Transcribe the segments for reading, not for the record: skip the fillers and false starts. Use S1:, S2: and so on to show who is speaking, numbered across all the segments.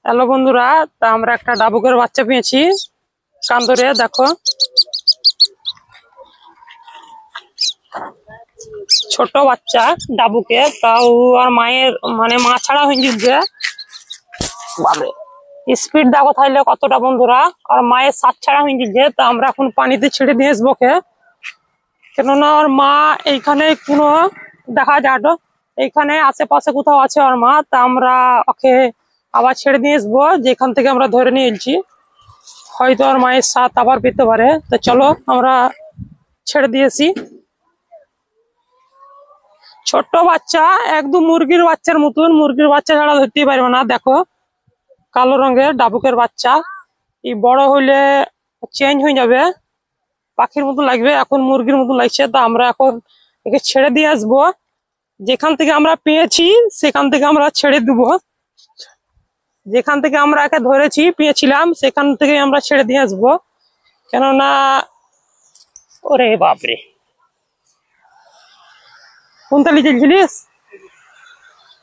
S1: Hello বন্ধুরা, তা আমরা একটা ডাবুকের বাচ্চা পেয়েছি কান ধরে। দেখো ছোট বাচ্চা ডাবুকে, তাও আর মায়ের মানে মা ছাড়া হয়ে যাচ্ছে। বাবা স্পিড দেখো তাইলে কতটা বন্ধুরা, আর মায়ের সাত ছাড়া হয়ে যাচ্ছে। তা আমরা এখন পানিতে ছেড়ে দিয়ে আসবো ওকে, কেননা ওর মা এইখানে কোনো দেখা যাটো এইখানে আশেপাশে কোথাও আছে ওর মা। তা আমরা ওকে আবার ছেড়ে দিয়ে আসবো, যেখান থেকে আমরা ধরে নিয়ে এলছি। হয়তো আর মায়ের সাথ আবার পেতে পারে। তো চলো আমরা ছেড়ে দিয়েছি। ছোট্ট বাচ্চা, একদম মুরগির বাচ্চার মতন, মুরগির বাচ্চা ছাড়া ধরতেই পারবে না। দেখো কালো রঙের ডাবুকের বাচ্চা, এই বড় হইলে চেঞ্জ হয়ে যাবে, পাখির মতো লাগবে। এখন মুরগির মতো লাগছে। তা আমরা এখন একে ছেড়ে দিয়ে আসবো, যেখান থেকে আমরা পেয়েছি সেখান থেকে আমরা ছেড়ে দেবো। যেখান থেকে আমরা একে ধরেছি পেয়েছিলাম সেখান থেকে আমরা ছেড়ে দিয়ে আসবো, কেননা ওরে বাপরে কোন তালি চলছিলিস?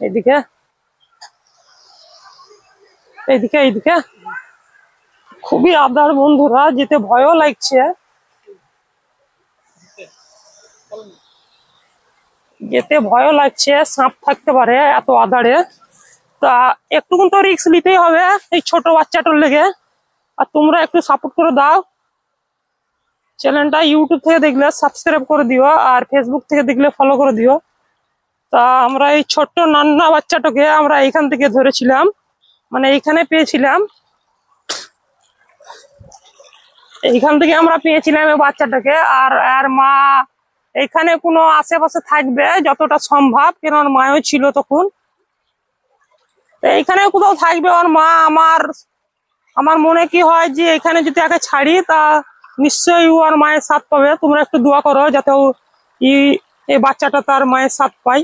S1: এইদিকে এইদিকে এইদিকে খুবই আদার বন্ধুরা, যেতে ভয়ও লাগছে, যেতে ভয়ও লাগছে, সাপ থাকতে পারে এত আদারে। তা একটু তো রিস্ক নিতেই হবে এই ছোট বাচ্চাটার লেগে। আর তোমরা একটু সাপোর্ট করে দাও। চ্যানেলটা ইউটিউব থেকে দেখলে সাবস্ক্রাইব করে দিও, আর ফেসবুক থেকে দেখলে ফলো করে দিও। তা আমরা এই ছোট্ট নান্না বাচ্চাটাকে আমরা এইখান থেকে ধরেছিলাম, মানে এইখানে পেয়েছিলাম, এইখান থেকে আমরা পেয়েছিলাম এই বাচ্চাটাকে। আর আর মা এইখানে কোনো আশেপাশে থাকবে যতটা সম্ভব, কেন ওর মাও ছিল তখন। এইখানে কোথাও থাকবে ওর মা। আমার আমার মনে কি হয় যে এখানে যদি একে ছাড়ি তা নিশ্চয়ই ওর মায়ের সাথ পাবে। তোমরা একটু দোয়া করো যাতে ও এই বাচ্চাটা তার মায়ের সাথ পায়।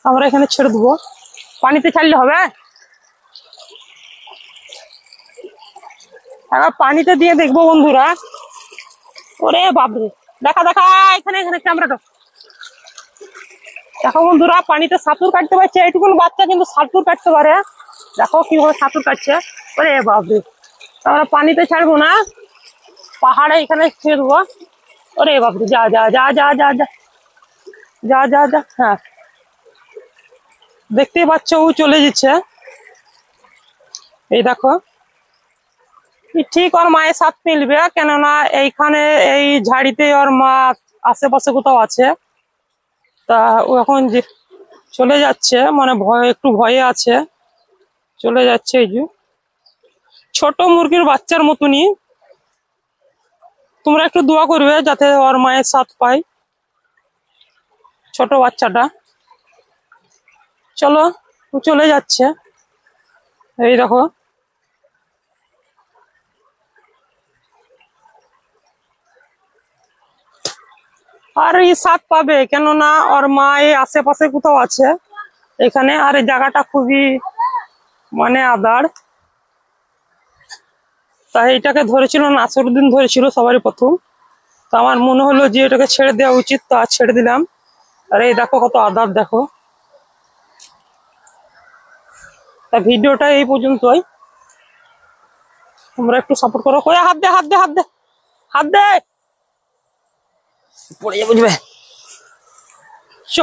S1: আমরা এখানে ছেড়ে দেবো, পানিতে ছাড়লে হবে। এবার পানিতে দিয়ে দেখবো বন্ধুরা। ওরে বাবরে, দেখা দেখা এখানে এখানে ক্যামেরাটা দেখো বন্ধুরা, পানিতে সাঁতুর কাটতে পারছে এইটুকুন বাচ্চা, কিন্তু সাঁতুর কাটতে পারে। দেখো কিভাবে সাঁতুর কাটছে। ওরে বাবরে, আমরা পানিতে ছাড়বো না, পাহাড়ে এখানে ছেড়ে দেবো। ওরে বাবরে, যা যা যা যা যা যা যা যা যা। হ্যাঁ দেখতেই পাচ্ছ ও চলে যাচ্ছে। এই দেখো ঠিক ওর মায়ের সাথ মিলবে, কেননা এইখানে এই ঝাড়িতে ওর মা আশেপাশে কোথাও আছে। তা ও এখন যে চলে যাচ্ছে, মানে ভয় একটু ভয়ে আছে, চলে যাচ্ছে। এই যে ছোট মুরগির বাচ্চার মতনই, তোমরা একটু দোয়া করবে যাতে ওর মায়ের সাথ পায় ছোট বাচ্চাটা। চলো ও চলে যাচ্ছে। এই দেখো আর এই সাথ পাবে, কেননা ওর মা এই আশেপাশে কোথাও আছে এখানে। আর এই জায়গাটা খুবই মানে আদার। তাই এটাকে ধরেছিল নাসরুদ্দিন, ধরেছিল সবারই প্রথম। তো আমার মনে হলো যে এটাকে ছেড়ে দেওয়া উচিত, তো আর ছেড়ে দিলাম। আর এই দেখো কত আদার দেখো। তা ভিডিওটা এই পর্যন্তই, তোমরা একটু সাপোর্ট করো। কই হাত দে হাত দে হাত দে হাত দে, পড়ে যাবে বুঝবে। চ